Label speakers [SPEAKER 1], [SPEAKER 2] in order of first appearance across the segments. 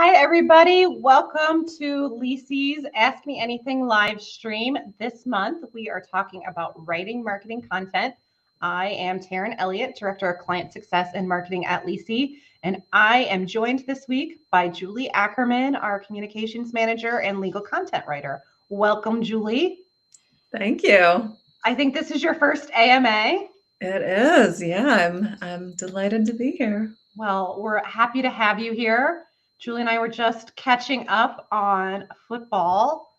[SPEAKER 1] Hi, everybody. Welcome to LISI's Ask Me Anything live stream. This month, we are talking about writing marketing content. I am Taryn Elliott, Director of Client Success and Marketing at LISI, and I am joined this week by Julie Ackerman, our Communications Manager and Legal Content Writer. Welcome, Julie.
[SPEAKER 2] Thank you.
[SPEAKER 1] I think this is your first AMA.
[SPEAKER 2] It is. Yeah, I'm delighted to be here.
[SPEAKER 1] Well, we're happy to have you here. Julie and I were just catching up on football,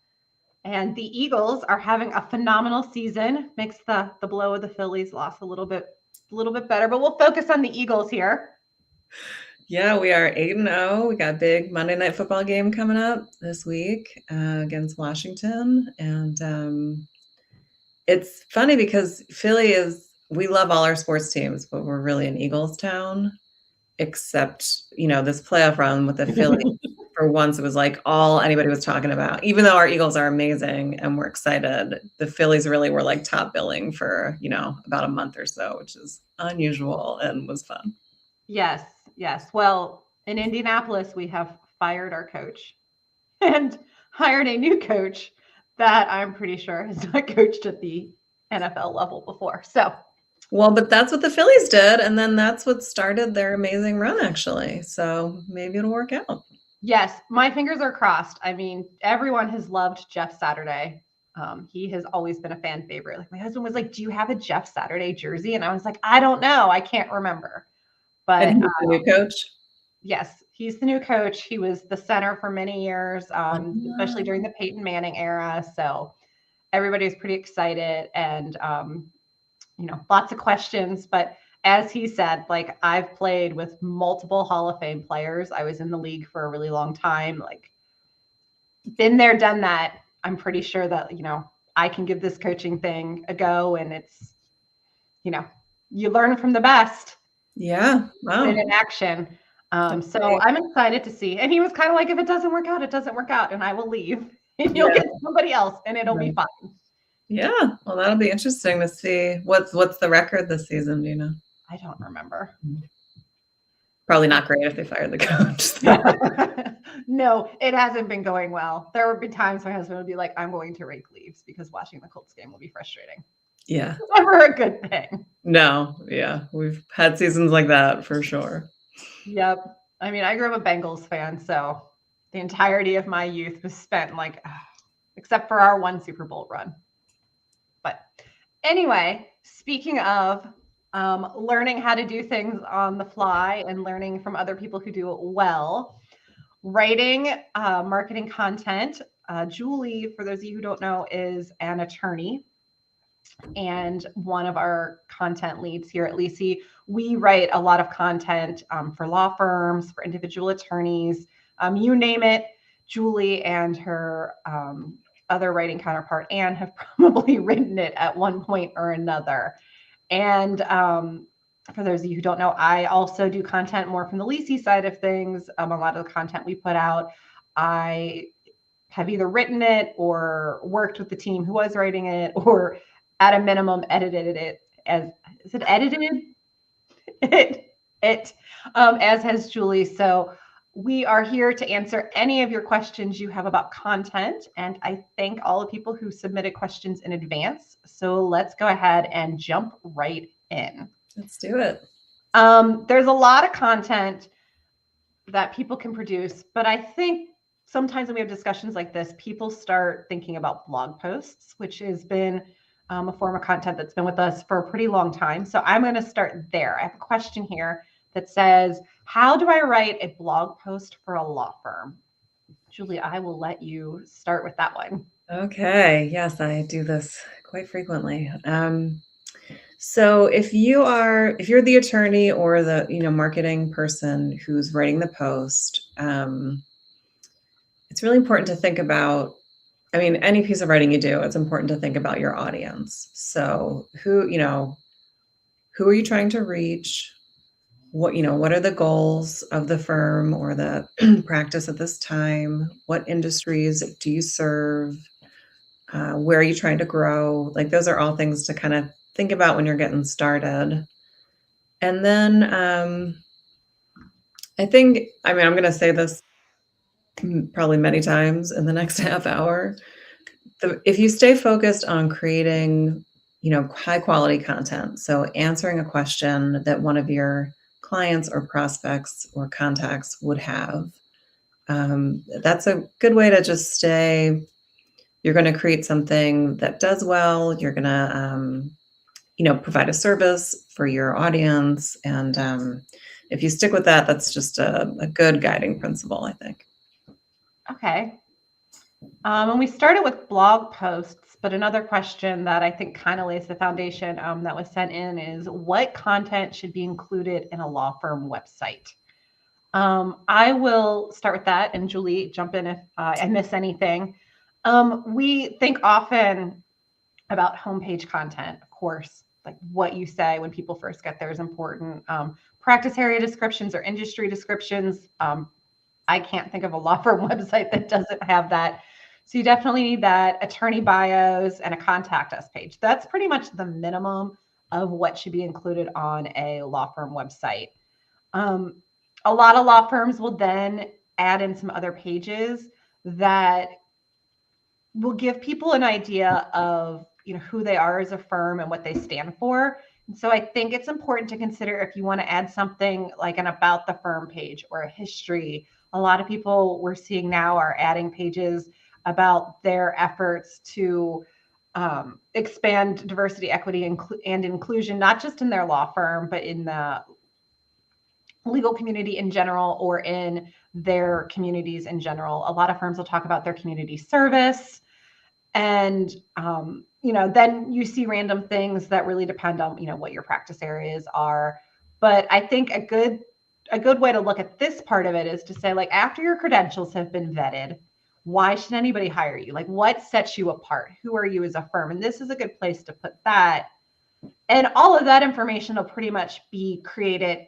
[SPEAKER 1] and the Eagles are having a phenomenal season. Makes the blow of the Phillies loss a little bit better, but we'll focus on the Eagles here.
[SPEAKER 2] Yeah, we are 8-0. We got a big Monday Night Football game coming up this week against Washington, and it's funny because we love all our sports teams, but we're really an Eagles town. Except, this playoff run with the Phillies, for once, it was like all anybody was talking about. Even though our Eagles are amazing and we're excited, the Phillies really were like top billing for, about a month or so, which is unusual and was fun.
[SPEAKER 1] Yes. Well, in Indianapolis, we have fired our coach and hired a new coach that I'm pretty sure has not coached at the NFL level before.
[SPEAKER 2] Well, but that's what the Phillies did, and then that's what started their amazing run, actually. So maybe it'll work out.
[SPEAKER 1] Yes, my fingers are crossed. I mean, everyone has loved Jeff Saturday. He has always been a fan favorite. Like, my husband was like, "Do you have a Jeff Saturday jersey?" And I was like, "I don't know. I can't remember." But
[SPEAKER 2] and he's the new coach?
[SPEAKER 1] Yes, he's the new coach. He was the center for many years, especially during the Peyton Manning era. So everybody's pretty excited, and lots of questions. But as he said, like, I've played with multiple Hall of Fame players. I was in the league for a really long time, like, been there, done that. I'm pretty sure that, I can give this coaching thing a go, and it's, you learn from the best.
[SPEAKER 2] Yeah. Wow.
[SPEAKER 1] In action. So I'm excited to see. And he was kind of like, if it doesn't work out, it doesn't work out, and I will leave. And you'll get somebody else, and it'll be fine.
[SPEAKER 2] Yeah. Well, that'll be interesting to see. What's the record this season? Do you know?
[SPEAKER 1] I don't remember.
[SPEAKER 2] Probably not great if they fired the coach.
[SPEAKER 1] No, it hasn't been going well. There would be times my husband would be like, "I'm going to rake leaves because watching the Colts game will be frustrating."
[SPEAKER 2] Yeah.
[SPEAKER 1] It's never a good thing.
[SPEAKER 2] No. Yeah. We've had seasons like that for sure.
[SPEAKER 1] Yep. I mean, I grew up a Bengals fan, so the entirety of my youth was spent except for our one Super Bowl run. But anyway, speaking of learning how to do things on the fly and learning from other people who do it well, writing marketing content. Julie, for those of you who don't know, is an attorney and one of our content leads here at LISI. We write a lot of content for law firms, for individual attorneys, you name it. Julie and her other writing counterpart, Anne, have probably written it at one point or another. And for those of you who don't know, I also do content more from the LISI side of things. A lot of the content we put out, I have either written it or worked with the team who was writing it, or at a minimum edited it as has Julie. So we are here to answer any of your questions you have about content. And I thank all the people who submitted questions in advance. So let's go ahead and jump right in.
[SPEAKER 2] Let's do it.
[SPEAKER 1] There's a lot of content that people can produce, but I think sometimes when we have discussions like this, people start thinking about blog posts, which has been a form of content that's been with us for a pretty long time. So I'm going to start there. I have a question here that says, how do I write a blog post for a law firm? Julie, I will let you start with that one.
[SPEAKER 2] Okay. Yes, I do this quite frequently. So if you're the attorney or the marketing person who's writing the post, it's really important to think about. I mean, any piece of writing you do, it's important to think about your audience. So who are you trying to reach? What are the goals of the firm or the practice at this time? What industries do you serve? Where are you trying to grow? Like, those are all things to kind of think about when you're getting started. And then I'm going to say this probably many times in the next half hour. If you stay focused on creating, high quality content, so answering a question that one of your clients or prospects or contacts would have, that's a good way to just stay. You're going to create something that does well. You're going to, provide a service for your audience. And if you stick with that, that's just a good guiding principle, I think.
[SPEAKER 1] Okay. And we started with blog posts, but another question that I think kind of lays the foundation that was sent in is what content should be included in a law firm website? I will start with that, and Julie, jump in if I miss anything. We think often about homepage content, of course, like what you say when people first get there is important. Practice area descriptions or industry descriptions. I can't think of a law firm website that doesn't have that. So you definitely need that, attorney bios, and a contact us page. That's pretty much the minimum of what should be included on a law firm website. A lot of law firms will then add in some other pages that will give people an idea of who they are as a firm and what they stand for. And so I think it's important to consider if you want to add something like an about the firm page or a history. A lot of people we're seeing now are adding pages about their efforts to expand diversity, equity, and inclusion, not just in their law firm, but in the legal community in general or in their communities in general. A lot of firms will talk about their community service. And, then you see random things that really depend on, what your practice areas are. But I think a good way to look at this part of it is to say, like, after your credentials have been vetted, why should anybody hire you? Like, what sets you apart? Who are you as a firm? And this is a good place to put that. And all of that information will pretty much be created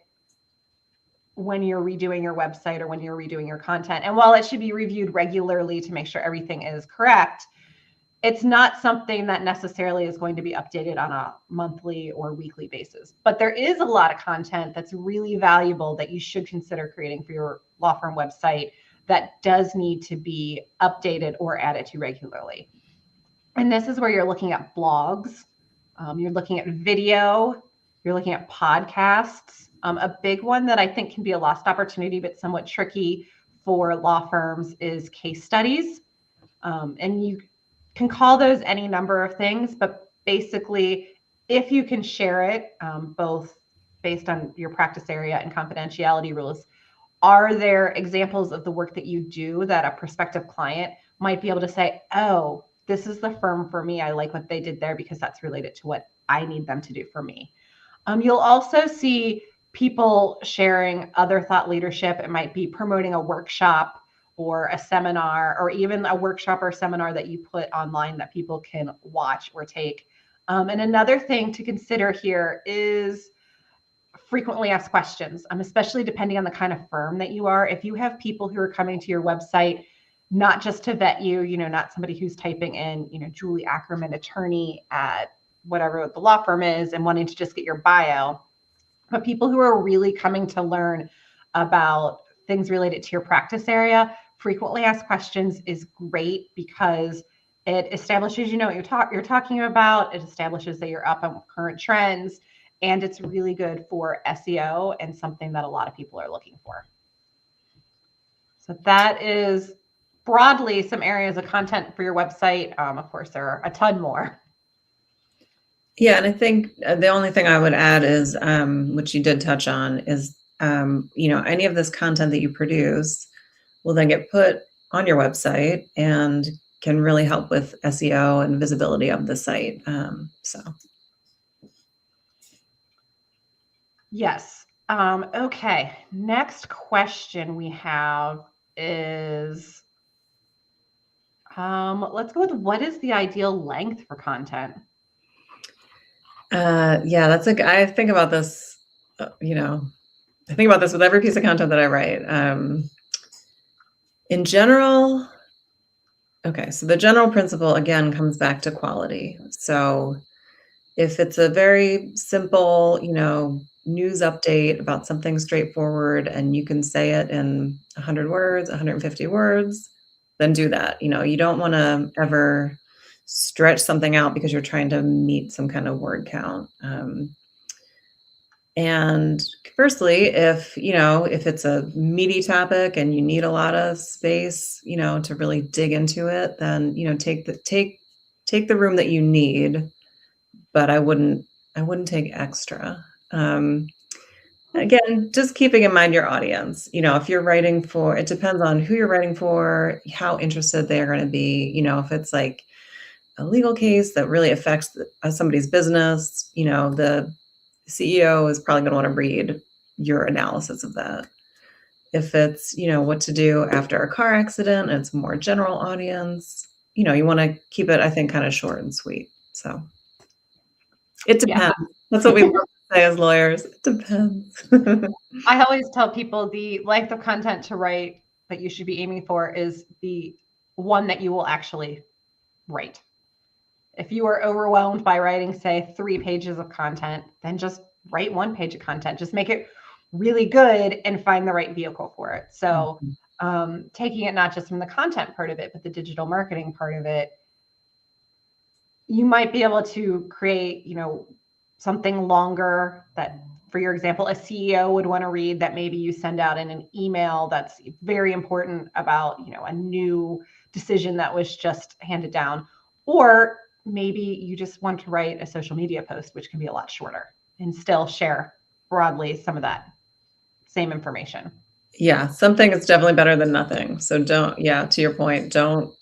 [SPEAKER 1] when you're redoing your website or when you're redoing your content. And while it should be reviewed regularly to make sure everything is correct, it's not something that necessarily is going to be updated on a monthly or weekly basis. But there is a lot of content that's really valuable that you should consider creating for your law firm website that does need to be updated or added to regularly. And this is where you're looking at blogs, you're looking at video, you're looking at podcasts. A big one that I think can be a lost opportunity, but somewhat tricky for law firms is case studies. And you can call those any number of things, but basically, if you can share it, both based on your practice area and confidentiality rules, are there examples of the work that you do that a prospective client might be able to say, oh, this is the firm for me. I like what they did there because that's related to what I need them to do for me. You'll also see people sharing other thought leadership. It might be promoting a workshop or a seminar, or even a workshop or seminar that you put online that people can watch or take. And another thing to consider here is frequently asked questions, especially depending on the kind of firm that you are. If you have people who are coming to your website, not just to vet you, not somebody who's typing in, Julie Ackerman, attorney at whatever the law firm is and wanting to just get your bio, but people who are really coming to learn about things related to your practice area, frequently asked questions is great because it establishes what you're talking about. It establishes that you're up on current trends, and it's really good for SEO and something that a lot of people are looking for. So that is broadly some areas of content for your website. Of course, there are a ton more.
[SPEAKER 2] Yeah, and I think the only thing I would add is, which you did touch on, is any of this content that you produce will then get put on your website and can really help with SEO and visibility of the site.
[SPEAKER 1] Yes. Okay. Next question we have is, let's go with what is the ideal length for content?
[SPEAKER 2] Yeah, I think about this, I think about this with every piece of content that I write. In general, okay, so the general principle, again, comes back to quality. So if it's a very simple, news update about something straightforward and you can say it in 100 words, 150 words, then do that. You don't want to ever stretch something out because you're trying to meet some kind of word count. And conversely, if it's a meaty topic and you need a lot of space, to really dig into it, then, take the room that you need, but I wouldn't take extra. Again, just keeping in mind your audience. If you're writing for, it depends on who you're writing for, how interested they're going to be. If it's like a legal case that really affects somebody's business, the CEO is probably going to want to read your analysis of that. If it's, what to do after a car accident and it's a more general audience, you want to keep it, I think, kind of short and sweet. So it depends.
[SPEAKER 1] Yeah.
[SPEAKER 2] That's what we love to say as lawyers. It depends.
[SPEAKER 1] I always tell people the length of content to write that you should be aiming for is the one that you will actually write. If you are overwhelmed by writing, say, 3 pages of content, then just write 1 page of content. Just make it really good and find the right vehicle for it. So taking it not just from the content part of it, but the digital marketing part of it, you might be able to create, something longer that, for your example, a CEO would want to read, that maybe you send out in an email that's very important about, a new decision that was just handed down. Or maybe you just want to write a social media post, which can be a lot shorter and still share broadly some of that same information.
[SPEAKER 2] Yeah, something is definitely better than nothing. So to your point, don't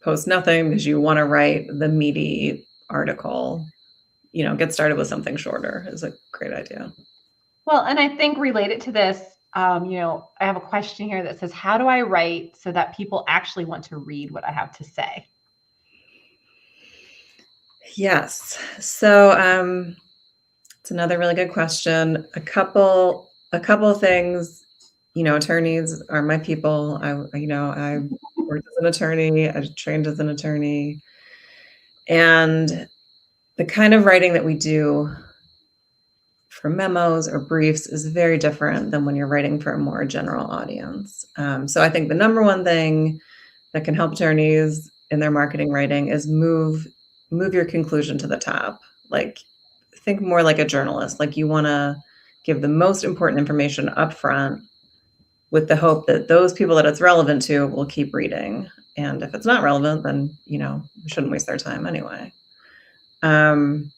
[SPEAKER 2] post nothing because you want to write the meaty article. Get started with something shorter is a great idea.
[SPEAKER 1] Well, and I think related to this, I have a question here that says, how do I write so that people actually want to read what I have to say?
[SPEAKER 2] Yes. So it's another really good question. A couple of things. Attorneys are my people. I worked as an attorney. I trained as an attorney, and the kind of writing that we do for memos or briefs is very different than when you're writing for a more general audience. So I think the number one thing that can help attorneys in their marketing writing is move your conclusion to the top. Like, think more like a journalist. Like, you want to give the most important information up front with the hope that those people that it's relevant to will keep reading. And if it's not relevant, then, we shouldn't waste their time anyway. And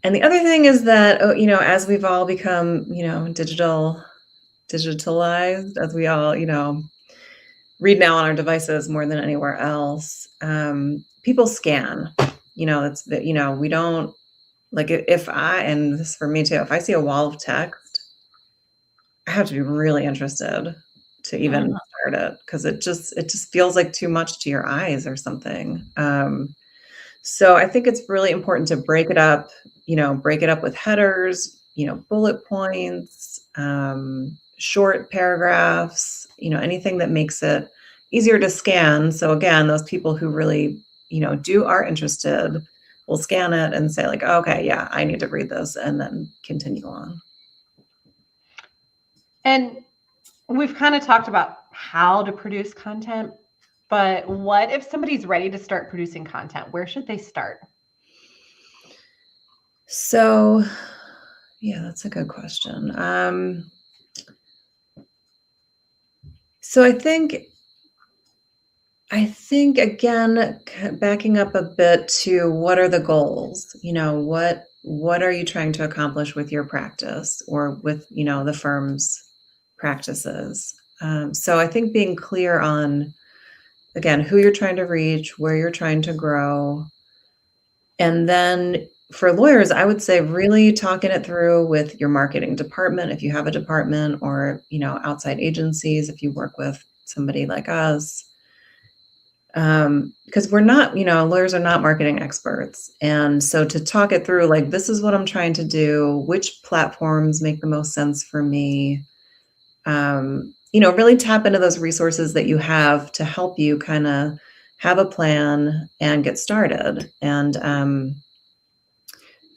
[SPEAKER 2] the other thing is that, as we've all become, digitalized, as we all, read now on our devices more than anywhere else, people scan. We don't, like, and this is for me too, if I see a wall of text, I have to be really interested to even start it, because it just feels like too much to your eyes or something. So I think it's really important to break it up with headers, bullet points, short paragraphs, anything that makes it easier to scan. So again, those people who really, are interested will scan it and say like, oh, okay, yeah, I need to read this, and then continue on.
[SPEAKER 1] And we've kind of talked about how to produce content, but what if somebody's ready to start producing content? Where should they start?
[SPEAKER 2] So, yeah, that's a good question. So I think again, backing up a bit to what are the goals? What are you trying to accomplish with your practice or with, the firm's practices? So I think being clear on, again, who you're trying to reach, where you're trying to grow. And then for lawyers, I would say really talking it through with your marketing department, if you have a department, or, outside agencies, if you work with somebody like us. Because we're not, lawyers are not marketing experts. And so to talk it through, like, this is what I'm trying to do, which platforms make the most sense for me, really tap into those resources that you have to help you kind of have a plan and get started. And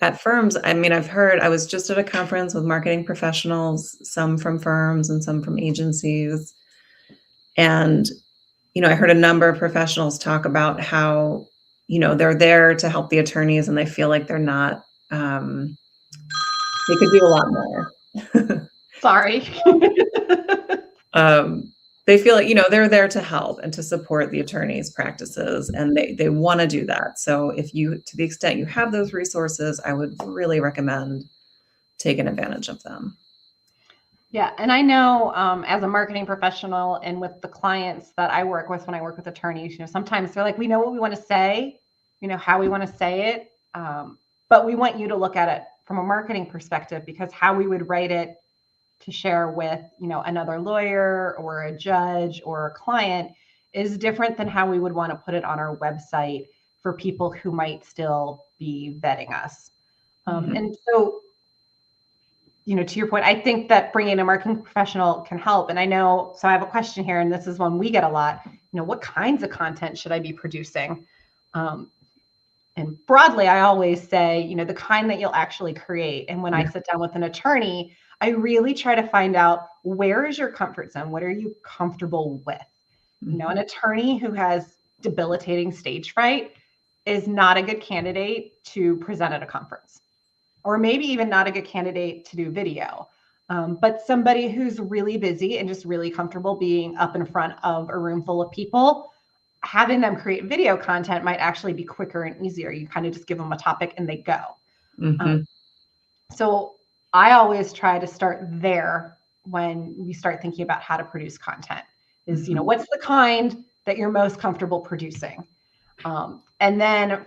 [SPEAKER 2] at firms, I mean, I was just at a conference with marketing professionals, some from firms and some from agencies. And, I heard a number of professionals talk about how, they're there to help the attorneys and they feel like they're not, they could do a lot more.
[SPEAKER 1] Sorry.
[SPEAKER 2] They feel like, they're there to help and to support the attorneys' practices, and they want to do that. So to the extent you have those resources, I would really recommend taking advantage of them.
[SPEAKER 1] Yeah. And I know as a marketing professional and with the clients that I work with, when I work with attorneys, sometimes they're like, we know what we want to say, how we want to say it. But we want you to look at it from a marketing perspective, because how we would write it to share with, another lawyer or a judge or a client is different than how we would want to put it on our website for people who might still be vetting us. And so, to your point, I think that bringing a marketing professional can help. And I know, so I have a question here, and this is one we get a lot. What kinds of content should I be producing? And broadly, I always say, the kind that you'll actually create. And when I sit down with an attorney, I really try to find out, where is your comfort zone? What are you comfortable with? An attorney who has debilitating stage fright is not a good candidate to present at a conference, or maybe even not a good candidate to do video. But somebody who's really busy and just really comfortable being up in front of a room full of people, having them create video content might actually be quicker and easier. You kind of just give them a topic and they go. So I always try to start there when we start thinking about how to produce content is, what's the kind that you're most comfortable producing? And then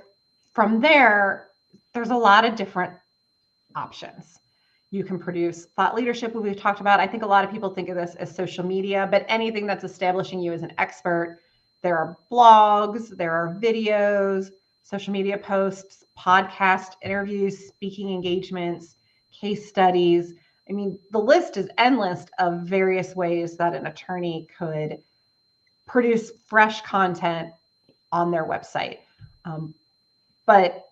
[SPEAKER 1] from there, there's a lot of different options. You can produce thought leadership, we've talked about. I think a lot of people think of this as social media, but anything that's establishing you as an expert. There are blogs, there are videos, social media posts, podcast interviews, speaking engagements, case studies. I mean, the list is endless of various ways that an attorney could produce fresh content on their website. But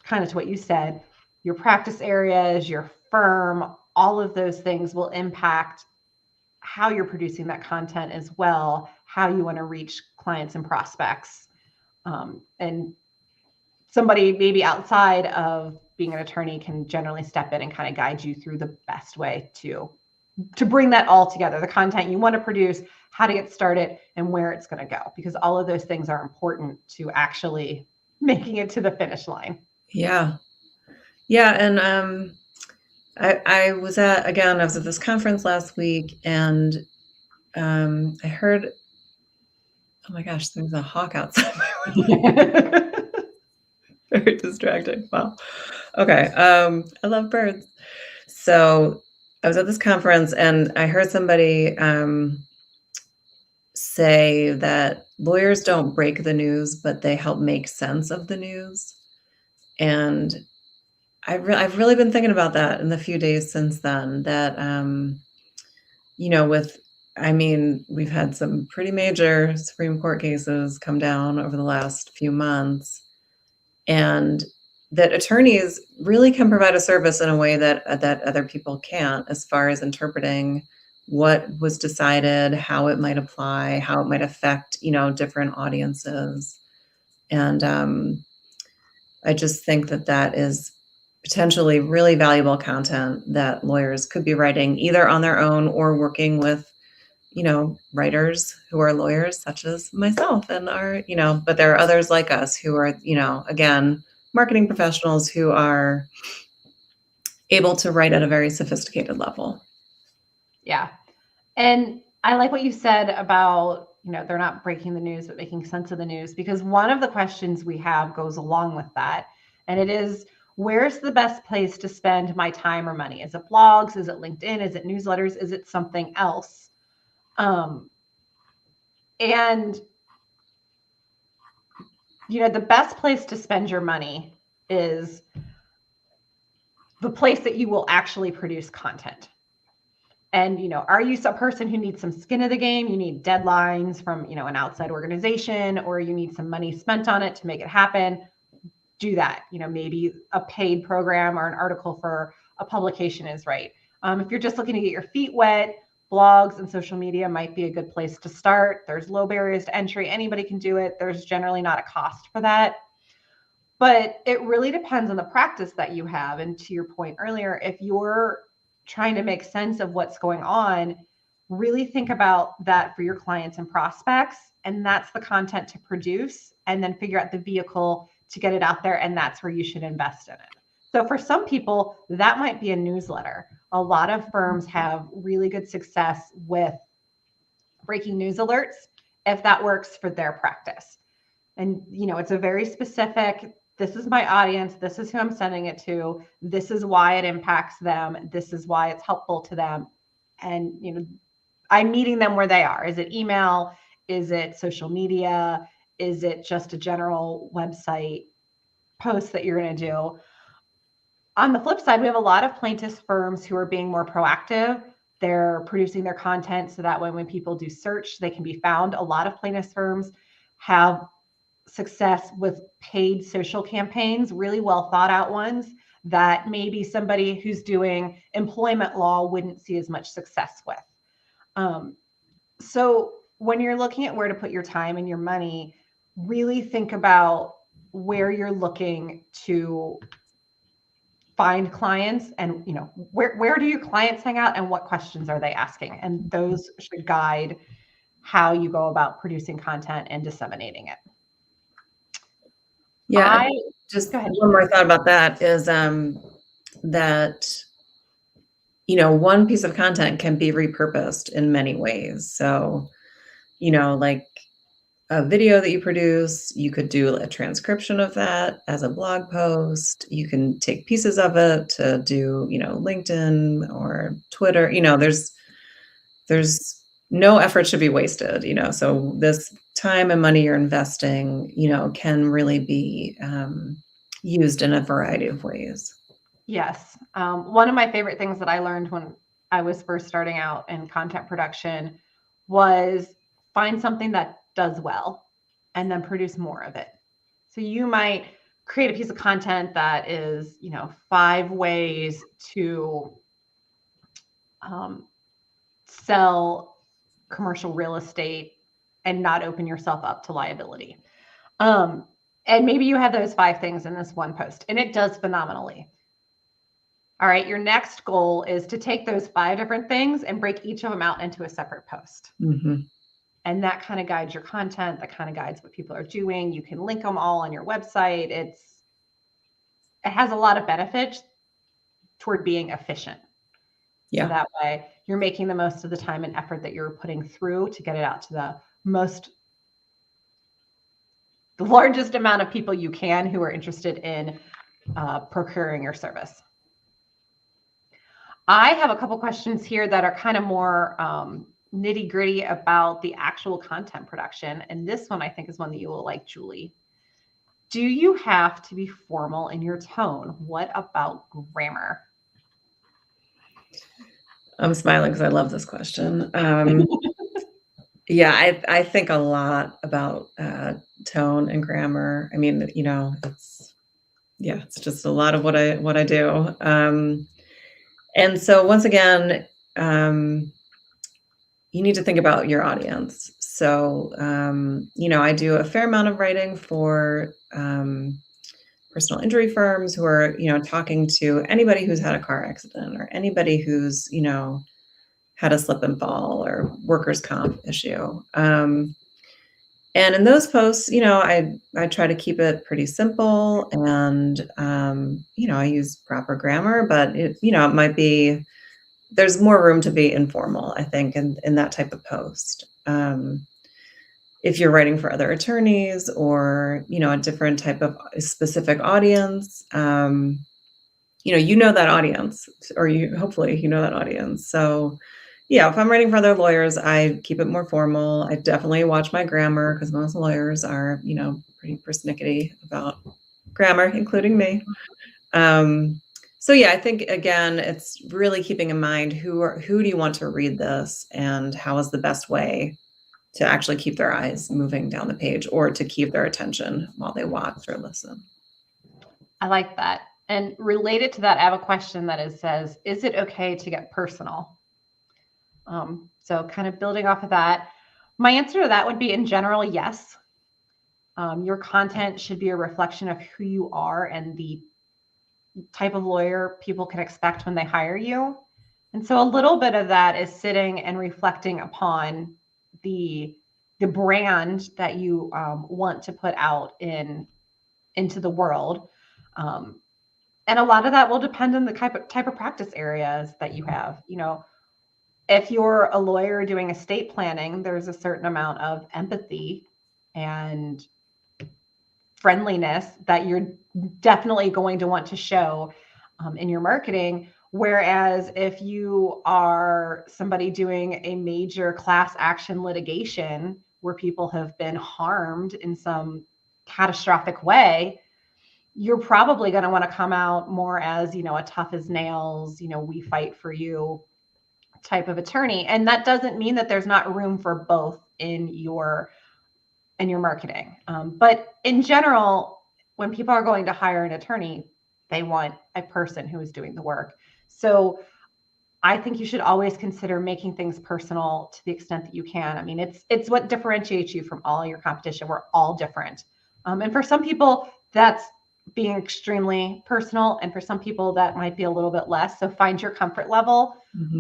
[SPEAKER 1] kind of to what you said, your practice areas, your firm, all of those things will impact how you're producing that content as well, how you want to reach clients and prospects. And somebody maybe outside of being an attorney can generally step in and kind of guide you through the best way to bring that all together, the content you want to produce, how to get started, and where it's going to go, because all of those things are important to actually making it to the finish line.
[SPEAKER 2] Yeah. And I was at this conference last week, and I heard, oh my gosh, there's a hawk outside my window. Very distracting. Wow. Okay. I love birds. So I was at this conference and I heard somebody say that lawyers don't break the news, but they help make sense of the news. And I've really been thinking about that in the few days since then, that, we've had some pretty major Supreme Court cases come down over the last few months, and that attorneys really can provide a service in a way that other people can't, as far as interpreting what was decided, how it might apply, how it might affect, different audiences. And I just think that is potentially really valuable content that lawyers could be writing either on their own or working with, writers who are lawyers, such as myself, and are, but there are others like us who are, again, marketing professionals who are able to write at a very sophisticated level.
[SPEAKER 1] Yeah. And I like what you said about, they're not breaking the news, but making sense of the news, because one of the questions we have goes along with that. And it is, where's the best place to spend my time or money? Is it blogs? Is it LinkedIn? Is it newsletters? Is it something else? And, the best place to spend your money is the place that you will actually produce content. And, are you a person who needs some skin in the game? You need deadlines from, an outside organization, or you need some money spent on it to make it happen? do that. Maybe a paid program or an article for a publication is right. If you're just looking to get your feet wet, blogs and social media might be a good place to start. There's low barriers to entry. Anybody can do it. There's generally not a cost for that. But it really depends on the practice that you have. And to your point earlier, if you're trying to make sense of what's going on, really think about that for your clients and prospects. And that's the content to produce, and then figure out the vehicle to get it out there. And that's where you should invest in it. So for some people, that might be a newsletter. A lot of firms have really good success with breaking news alerts if that works for their practice. And, it's a very specific, this is my audience, this is who I'm sending it to, this is why it impacts them, this is why it's helpful to them. And, I'm meeting them where they are. Is it email? Is it social media? Is it just a general website post that you're going to do? On the flip side, we have a lot of plaintiffs firms who are being more proactive. They're producing their content so that when people do search, they can be found. A lot of plaintiffs firms have success with paid social campaigns, really well thought out ones that maybe somebody who's doing employment law wouldn't see as much success with. So when you're looking at where to put your time and your money, really think about where you're looking to find clients, and where do your clients hang out and what questions are they asking, and those should guide how you go about producing content and disseminating it.
[SPEAKER 2] Yeah, just one more thought about that is that one piece of content can be repurposed in many ways. So like a video that you produce, you could do a transcription of that as a blog post. You can take pieces of it to do, LinkedIn or Twitter. There's no effort should be wasted, so this time and money you're investing, can really be used in a variety of ways.
[SPEAKER 1] Yes. One of my favorite things that I learned when I was first starting out in content production was find something that does well and then produce more of it. So you might create a piece of content that is, 5 ways to sell commercial real estate and not open yourself up to liability. And maybe you have those 5 things in this one post, and it does phenomenally. All right, your next goal is to take those 5 different things and break each of them out into a separate post.
[SPEAKER 2] Mm-hmm.
[SPEAKER 1] And that kind of guides your content, that kind of guides what people are doing. You can link them all on your website. It has a lot of benefits toward being efficient.
[SPEAKER 2] Yeah.
[SPEAKER 1] So that way you're making the most of the time and effort that you're putting through to get it out to the largest amount of people you can who are interested in procuring your service. I have a couple questions here that are kind of more nitty gritty about the actual content production. And this one I think is one that you will like, Julie. Do you have to be formal in your tone? What about grammar?
[SPEAKER 2] I'm smiling because I love this question. Yeah, I think a lot about tone and grammar. I mean, it's just a lot of what I do. And so once again, you need to think about your audience. So, I do a fair amount of writing for personal injury firms who are, talking to anybody who's had a car accident or anybody who's, had a slip and fall or workers' comp issue. And in those posts, I try to keep it pretty simple, and, I use proper grammar, but it might be, there's more room to be informal, I think, in that type of post. If you're writing for other attorneys or, a different type of specific audience, that audience, or hopefully you know that audience. So yeah, if I'm writing for other lawyers, I keep it more formal. I definitely watch my grammar because most lawyers are, pretty persnickety about grammar, including me. So yeah, I think again, it's really keeping in mind who do you want to read this, and how is the best way to actually keep their eyes moving down the page or to keep their attention while they watch or listen.
[SPEAKER 1] I like that. And related to that, I have a question that says, is it okay to get personal? So kind of building off of that, my answer to that would be in general, yes. Your content should be a reflection of who you are and the type of lawyer people can expect when they hire you. And so a little bit of that is sitting and reflecting upon the brand that you want to put out into the world. Um, and a lot of that will depend on the type of practice areas that you have. If you're a lawyer doing estate planning, there's a certain amount of empathy and friendliness that you're definitely going to want to show in your marketing. Whereas if you are somebody doing a major class action litigation where people have been harmed in some catastrophic way, you're probably going to want to come out more as, a tough as nails, we fight for you type of attorney. And that doesn't mean that there's not room for both in your marketing. But in general, when people are going to hire an attorney, they want a person who is doing the work. So I think you should always consider making things personal to the extent that you can. I mean, it's what differentiates you from all your competition. We're all different. And for some people, that's being extremely personal. And for some people, that might be a little bit less. So find your comfort level,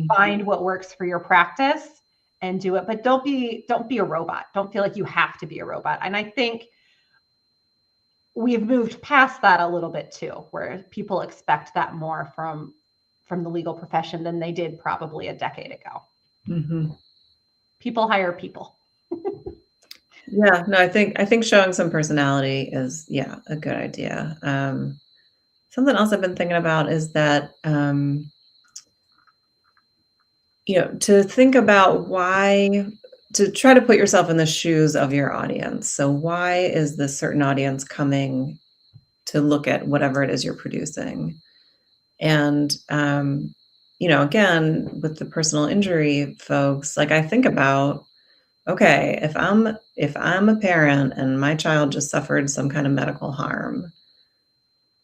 [SPEAKER 1] find what works for your practice and do it. But don't be a robot. Don't feel like you have to be a robot. And I think we've moved past that a little bit too, where people expect that more from the legal profession than they did probably a decade ago.
[SPEAKER 2] Mm-hmm.
[SPEAKER 1] People hire people.
[SPEAKER 2] Yeah, no, I think showing some personality is, a good idea. Something else I've been thinking about is that, to think about to try to put yourself in the shoes of your audience. So why is this certain audience coming to look at whatever it is you're producing? And, again, with the personal injury folks, like I think about, okay, if I'm a parent and my child just suffered some kind of medical harm,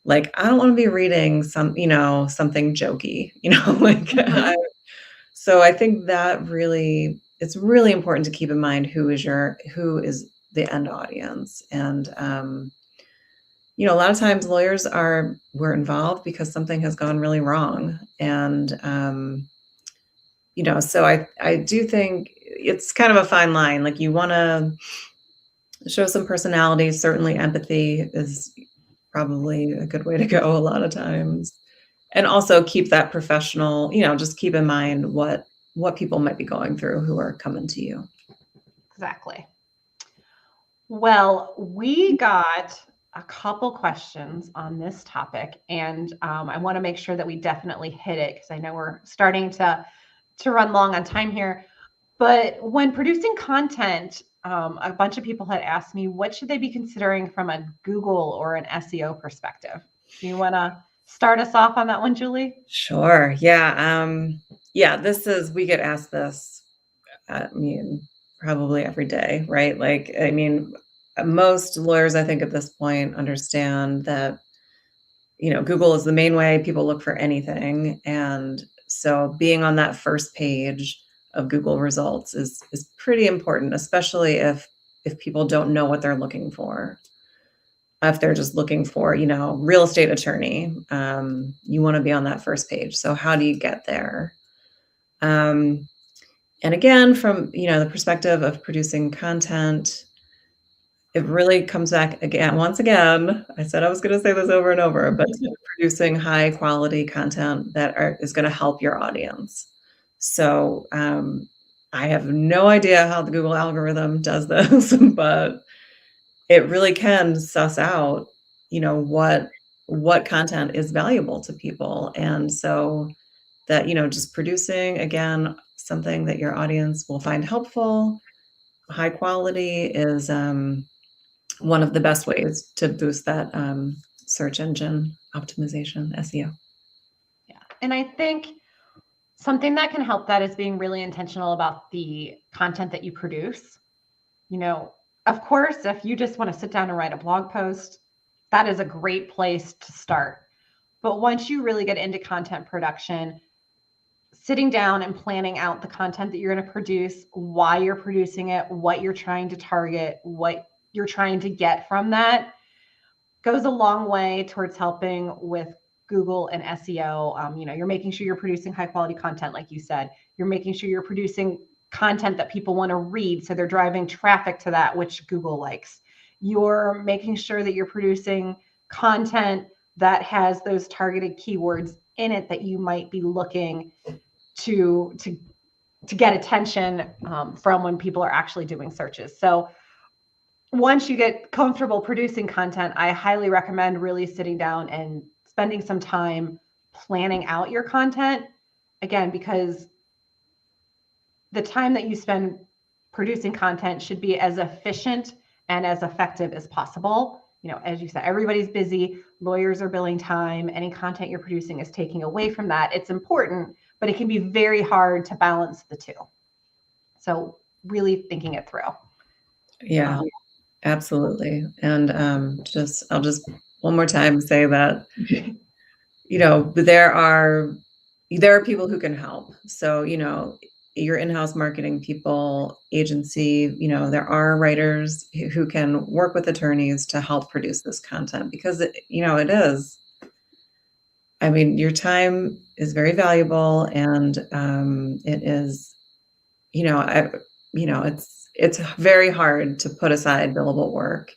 [SPEAKER 2] like I don't want to be reading something jokey,
[SPEAKER 1] Mhm.
[SPEAKER 2] so I think that it's really important to keep in mind who is the end audience. And a lot of times lawyers were involved because something has gone really wrong. And so I do think it's kind of a fine line. Like you want to show some personality. Certainly empathy is probably a good way to go a lot of times. And also keep that professional, just keep in mind what people might be going through who are coming to you.
[SPEAKER 1] Exactly. Well, we got a couple questions on this topic, and I want to make sure that we definitely hit it because I know we're starting to run long on time here. But when producing content, a bunch of people had asked me, what should they be considering from a Google or an SEO perspective? Do you want to start us off on that one, Julie?
[SPEAKER 2] Sure. Yeah. We get asked this, I mean, probably every day, right? Like, I mean, most lawyers, I think at this point understand that, Google is the main way people look for anything. And so being on that first page of Google results is pretty important, especially if people don't know what they're looking for. If they're just looking for, real estate attorney, you want to be on that first page. So how do you get there? And again, from, the perspective of producing content, it really comes back again, once again, I said I was going to say this over and over, but producing high quality content that is going to help your audience. So I have no idea how the Google algorithm does this, but it really can suss out, what content is valuable to people. And so that, just producing, again, something that your audience will find helpful, high quality is one of the best ways to boost that search engine optimization, SEO.
[SPEAKER 1] Yeah. And I think something that can help that is being really intentional about the content that you produce. Of course, if you just want to sit down and write a blog post, that is a great place to start. But once you really get into content production, sitting down and planning out the content that you're going to produce, why you're producing it, what you're trying to target, what you're trying to get from that goes a long way towards helping with Google and SEO. You're making sure you're producing high quality content, like you said. You're making sure you're producing content that people want to read, so they're driving traffic to that, which Google likes. You're making sure that you're producing content that has those targeted keywords in it that you might be looking to get attention from when people are actually doing searches. So once you get comfortable producing content, I highly recommend really sitting down and spending some time planning out your content. Again, because the time that you spend producing content should be as efficient and as effective as possible. As you said, everybody's busy. Lawyers are billing time. Any content you're producing is taking away from that. It's important, but it can be very hard to balance the two. So really thinking it through.
[SPEAKER 2] Yeah, absolutely. And I'll just one more time say that, there are people who can help. So, your in-house marketing people, agency, there are writers who can work with attorneys to help produce this content, because it is, I mean, your time is very valuable, and it is, it's very hard to put aside billable work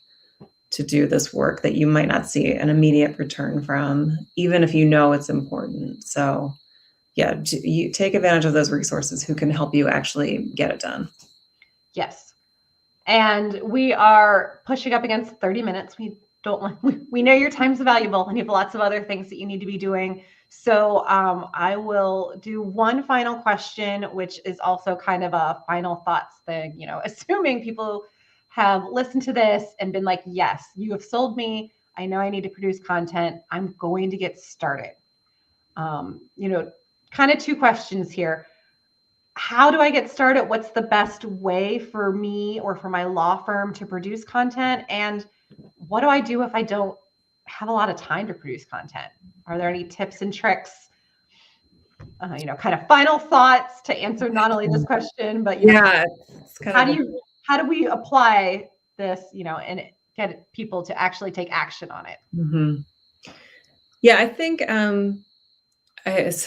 [SPEAKER 2] to do this work that you might not see an immediate return from, even if it's important. So yeah, you take advantage of those resources who can help you actually get it done.
[SPEAKER 1] Yes. And we are pushing up against 30 minutes. We know your time's valuable and you have lots of other things that you need to be doing. So I will do one final question, which is also kind of a final thoughts thing, assuming people have listened to this and been like, yes, you have sold me. I know I need to produce content. I'm going to get started. Kind of two questions here. How do I get started? What's the best way for me or for my law firm to produce content? And what do I do if I don't have a lot of time to produce content? Are there any tips and tricks? Kind of final thoughts to answer not only this question, but
[SPEAKER 2] it's
[SPEAKER 1] how do we apply this, and get people to actually take action on it?
[SPEAKER 2] Mm-hmm. Yeah, I think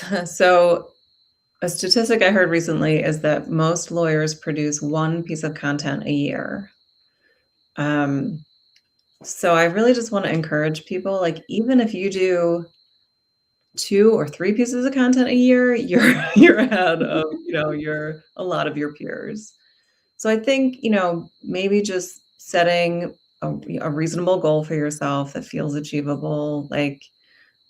[SPEAKER 2] so. A statistic I heard recently is that most lawyers produce one piece of content a year. So I really just want to encourage people, like, even if you do 2 or 3 pieces of content a year, you're ahead of, a lot of your peers. So I think, maybe just setting a reasonable goal for yourself that feels achievable, like,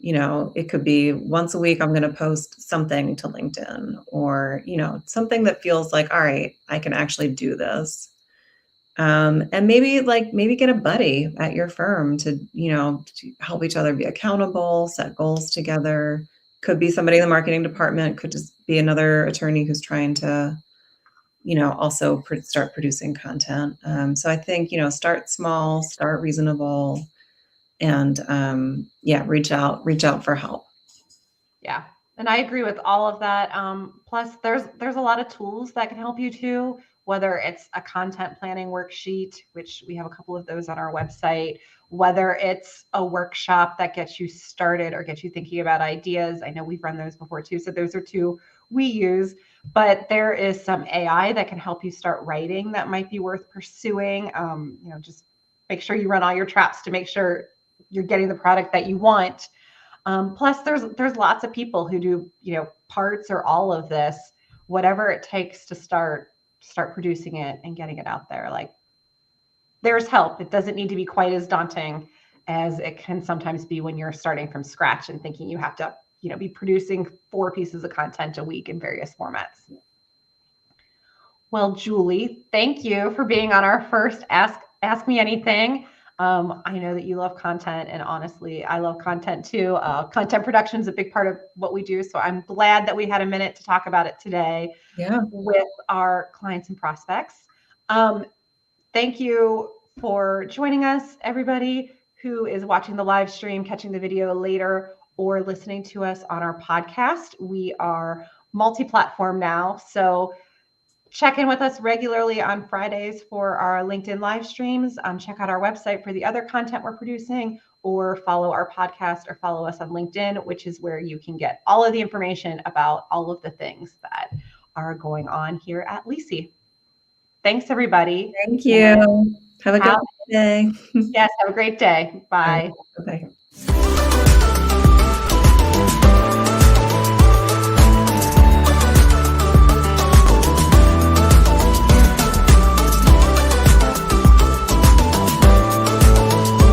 [SPEAKER 2] it could be once a week, I'm going to post something to LinkedIn, or, something that feels like, all right, I can actually do this. And maybe get a buddy at your firm to help each other be accountable, set goals together. Could be somebody in the marketing department, could just be another attorney who's trying to, also start producing content. So I think, start small, start reasonable, and reach out for help.
[SPEAKER 1] Yeah. And I agree with all of that. Plus there's a lot of tools that can help you too, whether it's a content planning worksheet, which we have a couple of those on our website, whether it's a workshop that gets you started or gets you thinking about ideas. I know we've run those before too. So those are two we use, but there is some AI that can help you start writing that might be worth pursuing. Just make sure you run all your traps to make sure you're getting the product that you want. Plus, there's lots of people who do parts or all of this, whatever it takes to start producing it and getting it out there. Like, there's help. It doesn't need to be quite as daunting as it can sometimes be when you're starting from scratch and thinking you have to be producing 4 pieces of content a week in various formats. Well, Julie, thank you for being on our first Ask Me Anything. I know that you love content, and honestly, I love content too. Content production is a big part of what we do, so I'm glad that we had a minute to talk about it today with our clients and prospects. Thank you for joining us, everybody. who is watching the live stream, catching the video later, or listening to us on our podcast. We are multi-platform now, so check in with us regularly on Fridays for our LinkedIn live streams. Check out our website for the other content we're producing, or follow our podcast or follow us on LinkedIn, which is where you can get all of the information about all of the things that are going on here at LISI. Thanks, everybody.
[SPEAKER 2] Thank you. Have a good day.
[SPEAKER 1] Yes, have a great day. Bye.
[SPEAKER 2] Bye.